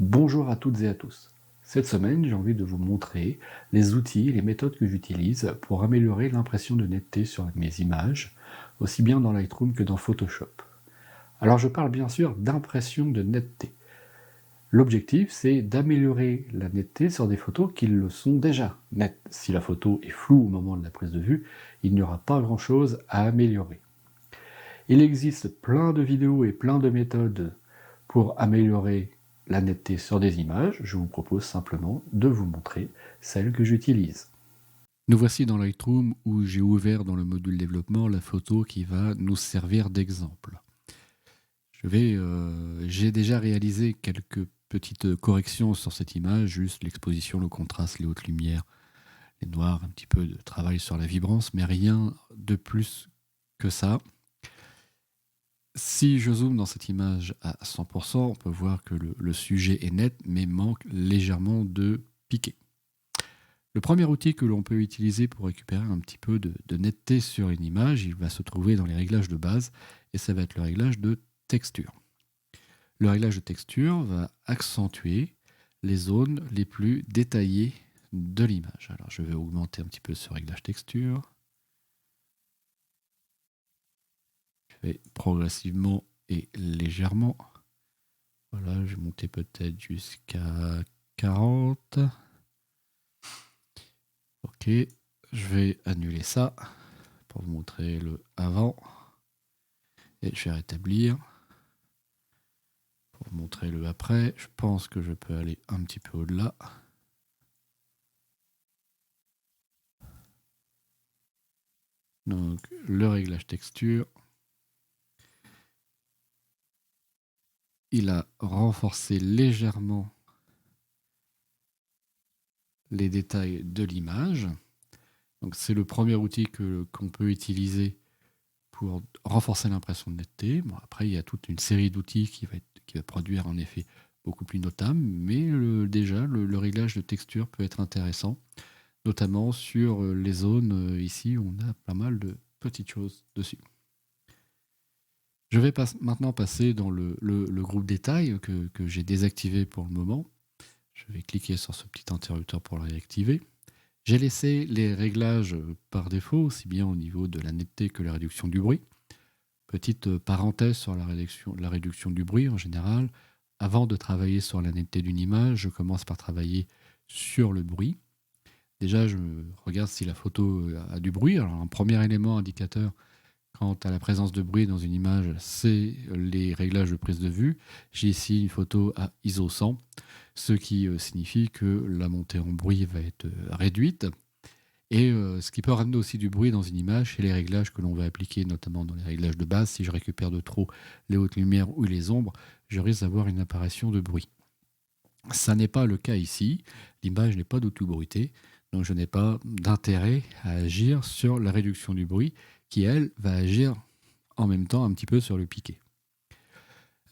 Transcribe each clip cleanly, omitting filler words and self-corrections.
Bonjour à toutes et à tous. Cette semaine, j'ai envie de vous montrer les outils et les méthodes que j'utilise pour améliorer l'impression de netteté sur mes images, aussi bien dans Lightroom que dans Photoshop. Alors je parle bien sûr d'impression de netteté. L'objectif, c'est d'améliorer la netteté sur des photos qui le sont déjà nettes. Si la photo est floue au moment de la prise de vue, il n'y aura pas grand-chose à améliorer. Il existe plein de vidéos et plein de méthodes pour améliorer la netteté sur des images. Je vous propose simplement de vous montrer celle que j'utilise. Nous voici dans Lightroom où j'ai ouvert dans le module développement la photo qui va nous servir d'exemple. J'ai déjà réalisé quelques petites corrections sur cette image, juste l'exposition, le contraste, les hautes lumières, les noirs, un petit peu de travail sur la vibrance, mais rien de plus que ça. Si je zoome dans cette image à 100%, on peut voir que le sujet est net, mais manque légèrement de piqué. Le premier outil que l'on peut utiliser pour récupérer un petit peu de netteté sur une image, il va se trouver dans les réglages de base, et ça va être le réglage de texture. Le réglage de texture va accentuer les zones les plus détaillées de l'image. Alors je vais augmenter un petit peu ce réglage texture. Je vais progressivement et légèrement. Voilà, je vais monter peut-être jusqu'à 40. Ok, je vais annuler ça pour vous montrer le avant. Et je vais rétablir pour vous montrer le après. Je pense que je peux aller un petit peu au-delà. Donc le réglage texture. Il a renforcé légèrement les détails de l'image. Donc c'est le premier outil qu'on peut utiliser pour renforcer l'impression de netteté. Bon, après, il y a toute une série d'outils qui va produire un effet beaucoup plus notable, mais déjà, le réglage de texture peut être intéressant, notamment sur les zones ici où on a pas mal de petites choses dessus. Je vais maintenant passer dans le groupe détail que j'ai désactivé pour le moment. Je vais cliquer sur ce petit interrupteur pour le réactiver. J'ai laissé les réglages par défaut, aussi bien au niveau de la netteté que la réduction du bruit. Petite parenthèse sur la réduction du bruit en général. Avant de travailler sur la netteté d'une image, je commence par travailler sur le bruit. Déjà, je regarde si la photo a du bruit. Alors, un premier élément indicateur quant à la présence de bruit dans une image, c'est les réglages de prise de vue. J'ai ici une photo à ISO 100, ce qui signifie que la montée en bruit va être réduite. Et ce qui peut ramener aussi du bruit dans une image, c'est les réglages que l'on va appliquer, notamment dans les réglages de base. Si je récupère de trop les hautes lumières ou les ombres, je risque d'avoir une apparition de bruit. Ça n'est pas le cas ici. L'image n'est pas du tout bruitée, donc je n'ai pas d'intérêt à agir sur la réduction du bruit, qui, elle, va agir en même temps un petit peu sur le piqué.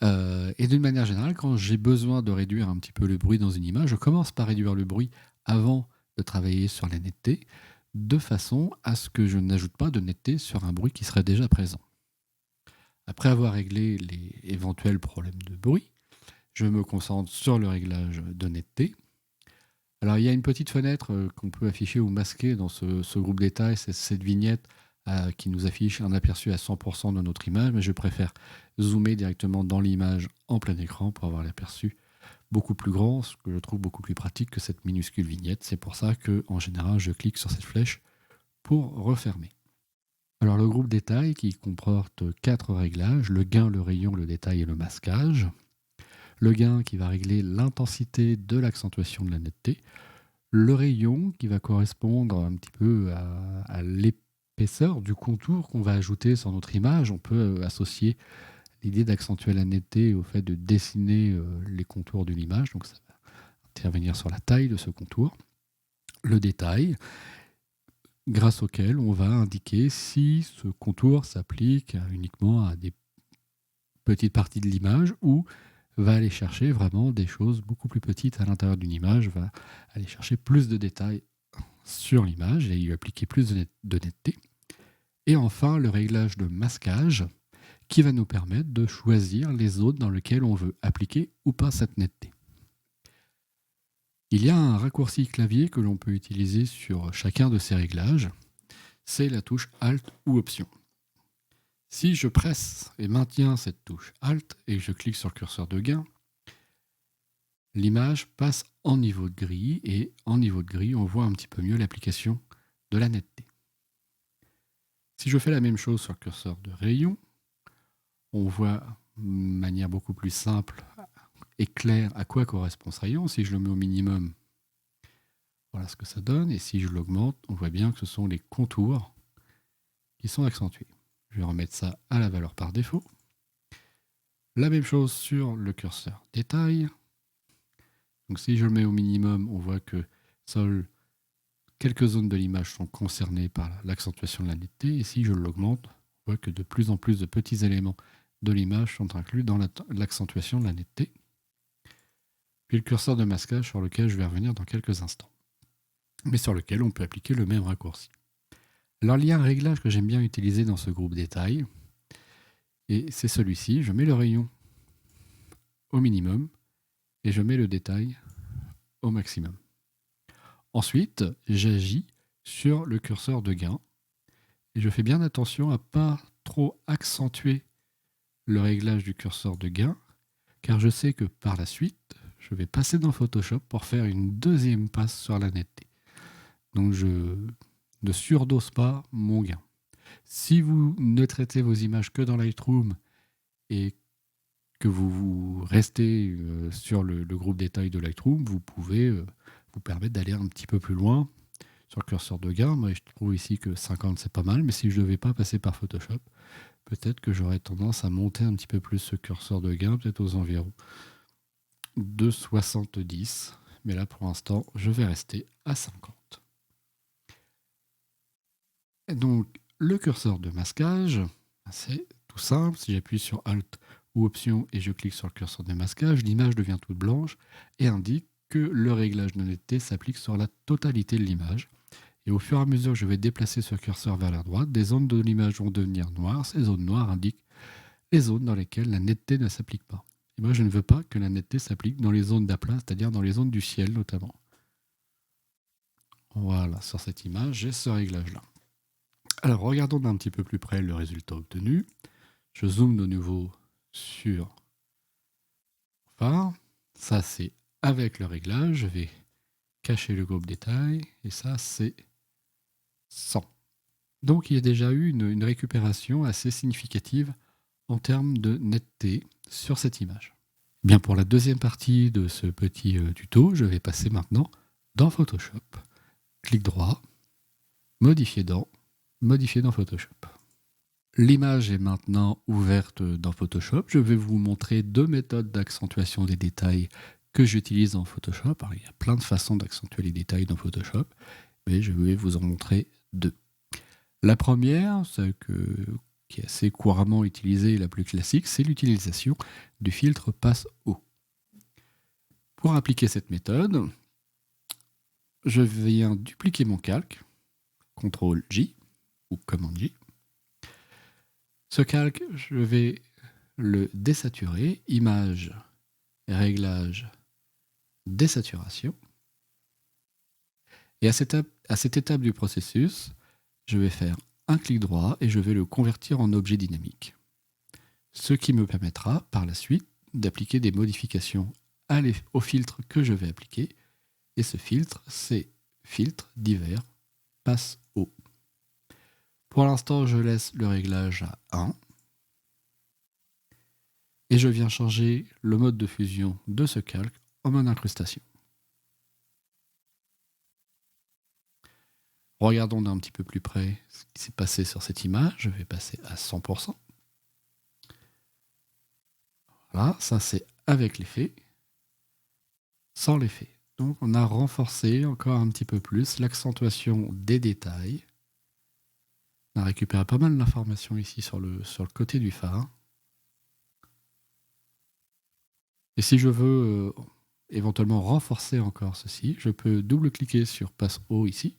Et d'une manière générale, quand j'ai besoin de réduire un petit peu le bruit dans une image, je commence par réduire le bruit avant de travailler sur la netteté, de façon à ce que je n'ajoute pas de netteté sur un bruit qui serait déjà présent. Après avoir réglé les éventuels problèmes de bruit, je me concentre sur le réglage de netteté. Alors il y a une petite fenêtre qu'on peut afficher ou masquer dans ce groupe détail, c'est cette vignette qui nous affiche un aperçu à 100% de notre image, mais je préfère zoomer directement dans l'image en plein écran pour avoir l'aperçu beaucoup plus grand, ce que je trouve beaucoup plus pratique que cette minuscule vignette. C'est pour ça qu'en général, je clique sur cette flèche pour refermer. Alors le groupe détail qui comporte 4 réglages, le gain, le rayon, le détail et le masquage. Le gain qui va régler l'intensité de l'accentuation de la netteté. Le rayon qui va correspondre un petit peu à l'épaisseur du contour qu'on va ajouter sur notre image. On peut associer l'idée d'accentuer la netteté au fait de dessiner les contours d'une image. Donc ça va intervenir sur la taille de ce contour. Le détail, grâce auquel on va indiquer si ce contour s'applique uniquement à des petites parties de l'image ou va aller chercher vraiment des choses beaucoup plus petites à l'intérieur d'une image, va aller chercher plus de détails sur l'image et y appliquer plus de netteté. Et enfin, le réglage de masquage qui va nous permettre de choisir les zones dans lesquelles on veut appliquer ou pas cette netteté. Il y a un raccourci clavier que l'on peut utiliser sur chacun de ces réglages. C'est la touche Alt ou Option. Si je presse et maintiens cette touche Alt et que je clique sur le curseur de gain, l'image passe en niveau de gris et en niveau de gris, on voit un petit peu mieux l'application de la netteté. Si je fais la même chose sur le curseur de rayon, on voit de manière beaucoup plus simple et claire à quoi correspond ce rayon. Si je le mets au minimum, voilà ce que ça donne. Et si je l'augmente, on voit bien que ce sont les contours qui sont accentués. Je vais remettre ça à la valeur par défaut. La même chose sur le curseur détail. Donc si je le mets au minimum, on voit que seules quelques zones de l'image sont concernées par l'accentuation de la netteté. Et si je l'augmente, on voit que de plus en plus de petits éléments de l'image sont inclus dans l'accentuation de la netteté. Puis le curseur de masquage sur lequel je vais revenir dans quelques instants, mais sur lequel on peut appliquer le même raccourci. Alors il y a un réglage que j'aime bien utiliser dans ce groupe détail, et c'est celui-ci. Je mets le rayon au minimum et je mets le détail au maximum. Ensuite, j'agis sur le curseur de gain et je fais bien attention à ne pas trop accentuer le réglage du curseur de gain, car je sais que par la suite, je vais passer dans Photoshop pour faire une deuxième passe sur la netteté. Donc je ne surdose pas mon gain. Si vous ne traitez vos images que dans Lightroom et que vous restez sur le groupe détail de Lightroom, vous pouvez vous permettre d'aller un petit peu plus loin sur le curseur de gain. Moi, je trouve ici que 50, c'est pas mal, mais si je ne devais pas passer par Photoshop, peut-être que j'aurais tendance à monter un petit peu plus ce curseur de gain, peut-être aux environs de 70. Mais là, pour l'instant, je vais rester à 50. Et donc, le curseur de masquage, c'est tout simple. Si j'appuie sur Alt ou Option et je clique sur le curseur de masquage, l'image devient toute blanche et indique que le réglage de netteté s'applique sur la totalité de l'image. Et au fur et à mesure que je vais déplacer ce curseur vers la droite, des zones de l'image vont devenir noires. Ces zones noires indiquent les zones dans lesquelles la netteté ne s'applique pas. Et moi, je ne veux pas que la netteté s'applique dans les zones d'aplat, c'est-à-dire dans les zones du ciel notamment. Voilà, sur cette image, j'ai ce réglage-là. Alors, regardons d'un petit peu plus près le résultat obtenu. Je zoome de nouveau sur phare. Ça, c'est avec le réglage. Je vais cacher le groupe détail. Et ça, c'est 100. Donc, il y a déjà eu une récupération assez significative en termes de netteté sur cette image. Bien, pour la deuxième partie de ce petit tuto, je vais passer maintenant dans Photoshop. Clic droit, modifier dans Photoshop. L'image est maintenant ouverte dans Photoshop. Je vais vous montrer deux méthodes d'accentuation des détails que j'utilise dans Photoshop. Alors, il y a plein de façons d'accentuer les détails dans Photoshop, mais je vais vous en montrer deux. La première, qui est assez couramment utilisée et la plus classique, c'est l'utilisation du filtre passe-haut. Pour appliquer cette méthode, je viens dupliquer mon calque, CTRL-J ou Command-J. Ce calque, je vais le désaturer, image, réglage, désaturation. Et à cette étape du processus, je vais faire un clic droit et je vais le convertir en objet dynamique. Ce qui me permettra par la suite d'appliquer des modifications au filtre que je vais appliquer. Et ce filtre, c'est filtre divers passe haut. Pour l'instant, je laisse le réglage à 1. Et je viens changer le mode de fusion de ce calque en mode incrustation. Regardons d'un petit peu plus près ce qui s'est passé sur cette image. Je vais passer à 100%. Voilà, ça c'est avec l'effet, sans l'effet. Donc on a renforcé encore un petit peu plus l'accentuation des détails. On a récupéré pas mal d'informations ici sur le côté du phare. Et si je veux éventuellement renforcer encore ceci, je peux double-cliquer sur passe haut ici.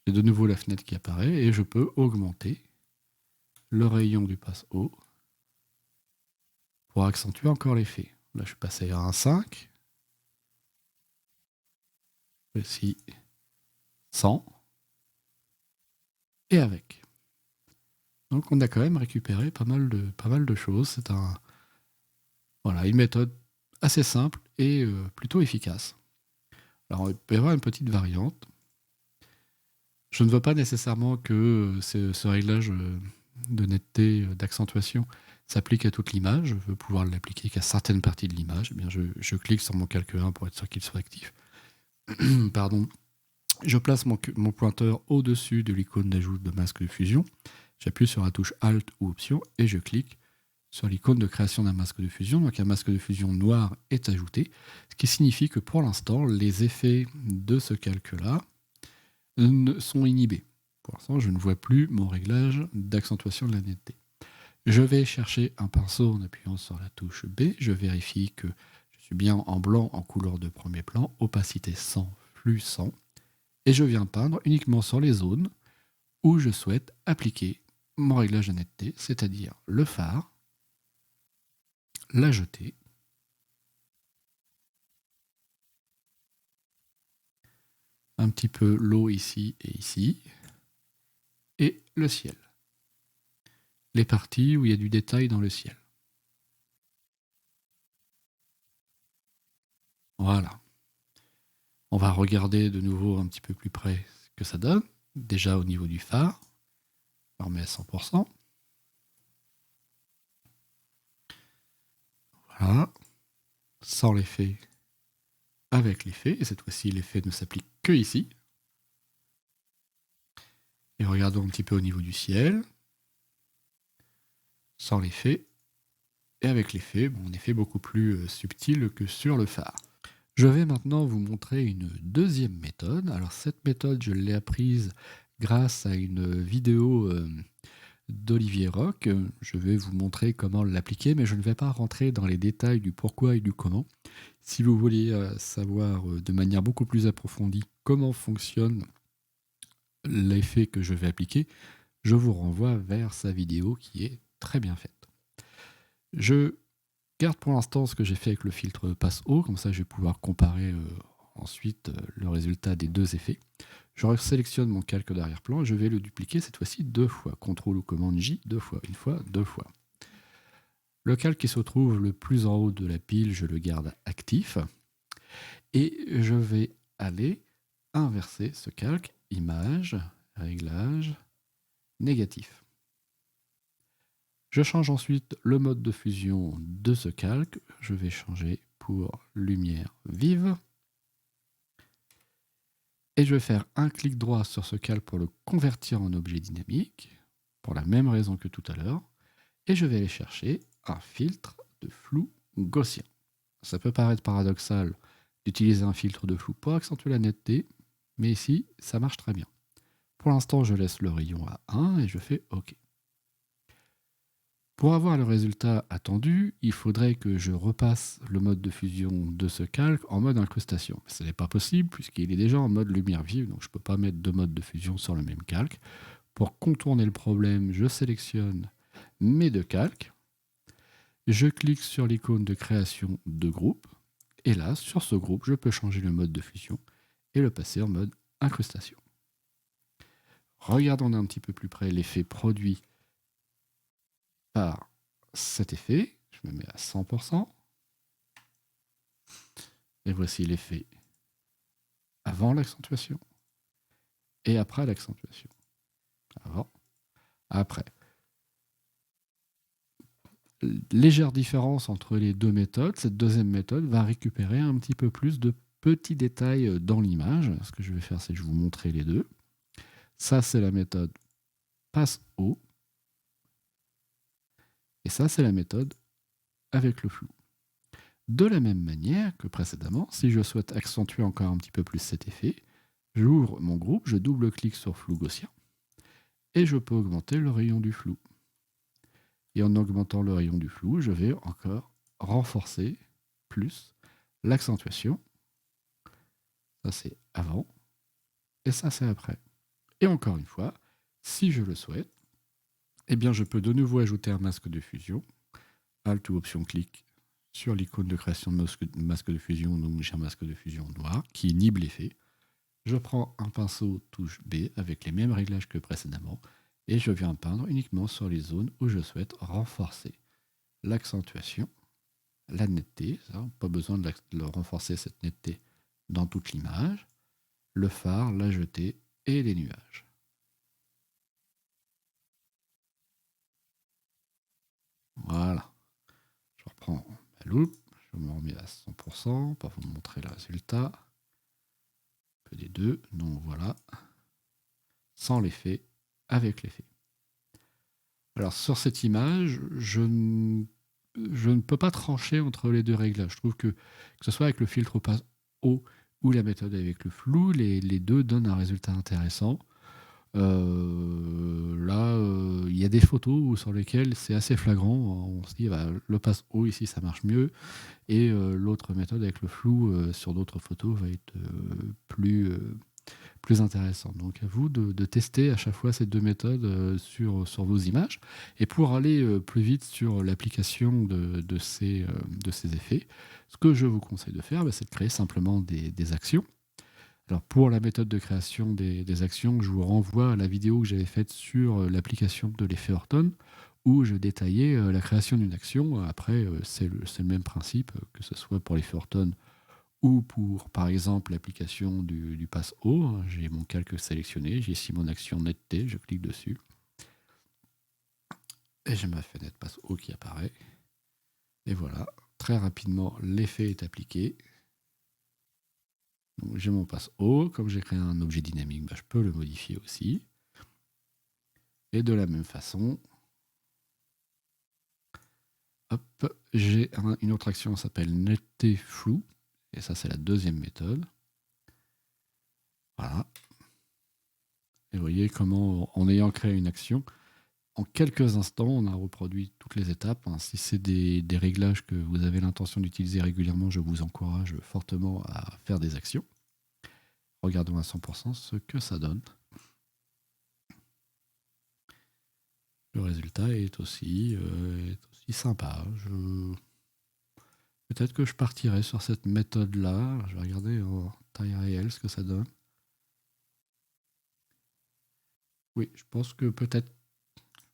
J'ai de nouveau la fenêtre qui apparaît et je peux augmenter le rayon du passe haut pour accentuer encore l'effet. Là, je suis passé à 1,5. Voici sans et avec. Donc on a quand même récupéré pas mal de choses. C'est une méthode assez simple et plutôt efficace. Alors il peut y avoir une petite variante. Je ne veux pas nécessairement que ce réglage de netteté, d'accentuation s'applique à toute l'image. Je veux pouvoir l'appliquer qu'à certaines parties de l'image. Eh bien, je clique sur mon calque 1 pour être sûr qu'il soit actif. Pardon. Je place mon pointeur au-dessus de l'icône d'ajout de masque de fusion. J'appuie sur la touche Alt ou Option et je clique sur l'icône de création d'un masque de fusion. Donc un masque de fusion noir est ajouté, ce qui signifie que pour l'instant, les effets de ce calque-là sont inhibés. Pour l'instant, je ne vois plus mon réglage d'accentuation de la netteté. Je vais chercher un pinceau en appuyant sur la touche B. Je vérifie que je suis bien en blanc en couleur de premier plan, opacité 100, flux 100. Et je viens peindre uniquement sur les zones où je souhaite appliquer mon réglage de netteté, c'est-à-dire le phare, la jetée, un petit peu l'eau ici, et le ciel. Les parties où il y a du détail dans le ciel. Voilà. On va regarder de nouveau un petit peu plus près ce que ça donne. Déjà au niveau du phare, on remet à 100%. Voilà. Sans l'effet, avec l'effet. Et cette fois-ci, l'effet ne s'applique que ici. Et regardons un petit peu au niveau du ciel. Sans l'effet. Et avec l'effet, un effet beaucoup plus subtil que sur le phare. Je vais maintenant vous montrer une deuxième méthode. Alors cette méthode, je l'ai apprise grâce à une vidéo d'Olivier Roch. Je vais vous montrer comment l'appliquer, mais je ne vais pas rentrer dans les détails du pourquoi et du comment. Si vous voulez savoir de manière beaucoup plus approfondie comment fonctionne l'effet que je vais appliquer, je vous renvoie vers sa vidéo qui est très bien faite. Je garde pour l'instant ce que j'ai fait avec le filtre passe haut, comme ça je vais pouvoir comparer ensuite le résultat des deux effets. Je sélectionne mon calque d'arrière-plan et je vais le dupliquer cette fois-ci 2 fois. CTRL ou commande J, 2 fois, une fois, 2 fois. Le calque qui se trouve le plus en haut de la pile, je le garde actif. Et je vais aller inverser ce calque, image, réglage, négatif. Je change ensuite le mode de fusion de ce calque. Je vais changer pour lumière vive. Et je vais faire un clic droit sur ce calque pour le convertir en objet dynamique, pour la même raison que tout à l'heure. Et je vais aller chercher un filtre de flou gaussien. Ça peut paraître paradoxal d'utiliser un filtre de flou pour accentuer la netteté, mais ici, ça marche très bien. Pour l'instant, je laisse le rayon à 1 et je fais OK. Pour avoir le résultat attendu, il faudrait que je repasse le mode de fusion de ce calque en mode incrustation. Ce n'est pas possible puisqu'il est déjà en mode lumière vive, donc je ne peux pas mettre deux modes de fusion sur le même calque. Pour contourner le problème, je sélectionne mes deux calques, je clique sur l'icône de création de groupe, et là, sur ce groupe, je peux changer le mode de fusion et le passer en mode incrustation. Regardons d'un petit peu plus près l'effet produit par cet effet. Je me mets à 100%. Et voici l'effet avant l'accentuation et après l'accentuation. Avant, après. Légère différence entre les deux méthodes. Cette deuxième méthode va récupérer un petit peu plus de petits détails dans l'image. Ce que je vais faire, c'est que je vais vous montrer les deux. Ça, c'est la méthode passe haut. Et ça, c'est la méthode avec le flou. De la même manière que précédemment, si je souhaite accentuer encore un petit peu plus cet effet, j'ouvre mon groupe, je double-clique sur flou gaussien et je peux augmenter le rayon du flou. Et en augmentant le rayon du flou, je vais encore renforcer plus l'accentuation. Ça, c'est avant et ça, c'est après. Et encore une fois, si je le souhaite, eh bien, je peux de nouveau ajouter un masque de fusion. Alt ou Option clic sur l'icône de création de masque de fusion, donc j'ai un masque de fusion noir qui inhibe l'effet. je prends un pinceau touche B avec les mêmes réglages que précédemment et je viens peindre uniquement sur les zones où je souhaite renforcer l'accentuation, la netteté, ça, pas besoin de renforcer cette netteté dans toute l'image, le phare, la jetée et les nuages. Voilà. Je reprends ma loupe, je me remets à 100% pour vous montrer le résultat. Un peu des deux, donc voilà. Sans l'effet, avec l'effet. Alors sur cette image, je ne peux pas trancher entre les deux réglages. Je trouve que ce soit avec le filtre opaque haut ou la méthode avec le flou, les deux donnent un résultat intéressant. Là, il y a des photos sur lesquelles c'est assez flagrant. On se dit, bah, le passe haut ici, ça marche mieux. Et l'autre méthode avec le flou sur d'autres photos va être plus intéressant. Donc à vous de tester à chaque fois ces deux méthodes sur vos images. Et pour aller plus vite sur l'application de ces effets, ce que je vous conseille de faire, c'est de créer simplement des actions. Alors pour la méthode de création des actions, je vous renvoie à la vidéo que j'avais faite sur l'application de l'effet Horton, où je détaillais la création d'une action. Après, c'est le même principe, que ce soit pour l'effet Horton ou pour, par exemple, l'application du pass haut. J'ai mon calque sélectionné, j'ai ici mon action netteté, je clique dessus. Et j'ai ma fenêtre pass haut qui apparaît. Et voilà, très rapidement, l'effet est appliqué. Donc j'ai mon pass haut, comme j'ai créé un objet dynamique, je peux le modifier aussi. Et de la même façon, hop, j'ai une autre action qui s'appelle netteté flou. Et ça, c'est la deuxième méthode. Voilà. Et vous voyez comment, en ayant créé une action, en quelques instants, on a reproduit toutes les étapes. Si c'est des réglages que vous avez l'intention d'utiliser régulièrement, je vous encourage fortement à faire des actions. Regardons à 100% ce que ça donne. Le résultat est aussi sympa. Peut-être que je partirai sur cette méthode-là. Je vais regarder en taille réelle ce que ça donne. Oui, je pense que peut-être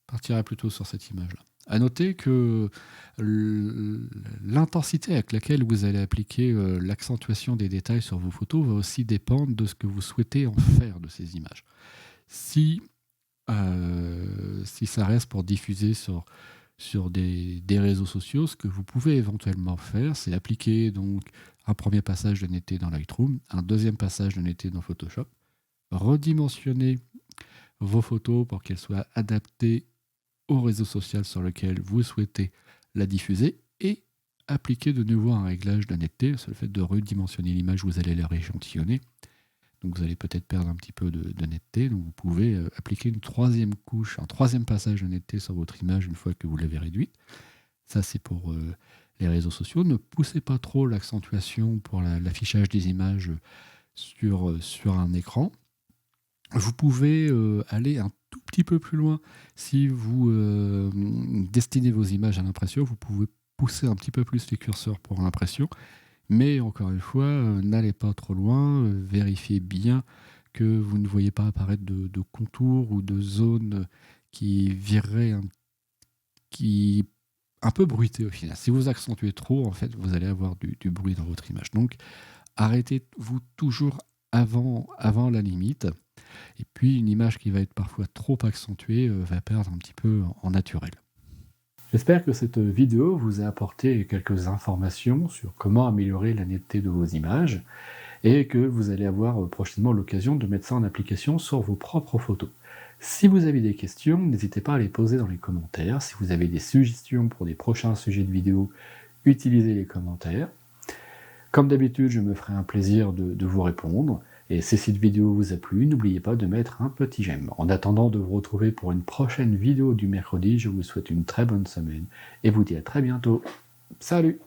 partirai plutôt sur cette image-là. À noter que l'intensité avec laquelle vous allez appliquer l'accentuation des détails sur vos photos va aussi dépendre de ce que vous souhaitez en faire de ces images. Si ça reste pour diffuser sur des réseaux sociaux, ce que vous pouvez éventuellement faire, c'est appliquer donc un premier passage de netteté dans Lightroom, un deuxième passage de netteté dans Photoshop, redimensionner vos photos pour qu'elles soient adaptées au réseau social sur lequel vous souhaitez la diffuser et appliquer de nouveau un réglage de netteté. C'est le fait de redimensionner l'image, vous allez la rééchantillonner. Donc vous allez peut-être perdre un petit peu de netteté. Donc vous pouvez appliquer une troisième couche, un troisième passage de netteté sur votre image une fois que vous l'avez réduite. Ça, c'est pour les réseaux sociaux. Ne poussez pas trop l'accentuation pour l'affichage des images sur un écran. Vous pouvez aller un tout petit peu plus loin. Si vous destinez vos images à l'impression, vous pouvez pousser un petit peu plus les curseurs pour l'impression. Mais encore une fois, n'allez pas trop loin. Vérifiez bien que vous ne voyez pas apparaître de contours ou de zones qui vireraient un peu bruitées au final. Si vous accentuez trop, en fait, vous allez avoir du bruit dans votre image. Donc, arrêtez-vous toujours avant la limite. Et puis, une image qui va être parfois trop accentuée va perdre un petit peu en naturel. J'espère que cette vidéo vous a apporté quelques informations sur comment améliorer la netteté de vos images et que vous allez avoir prochainement l'occasion de mettre ça en application sur vos propres photos. Si vous avez des questions, n'hésitez pas à les poser dans les commentaires. Si vous avez des suggestions pour des prochains sujets de vidéo, utilisez les commentaires. Comme d'habitude, je me ferai un plaisir de vous répondre. Et si cette vidéo vous a plu, n'oubliez pas de mettre un petit j'aime. En attendant de vous retrouver pour une prochaine vidéo du mercredi, je vous souhaite une très bonne semaine et vous dis à très bientôt. Salut!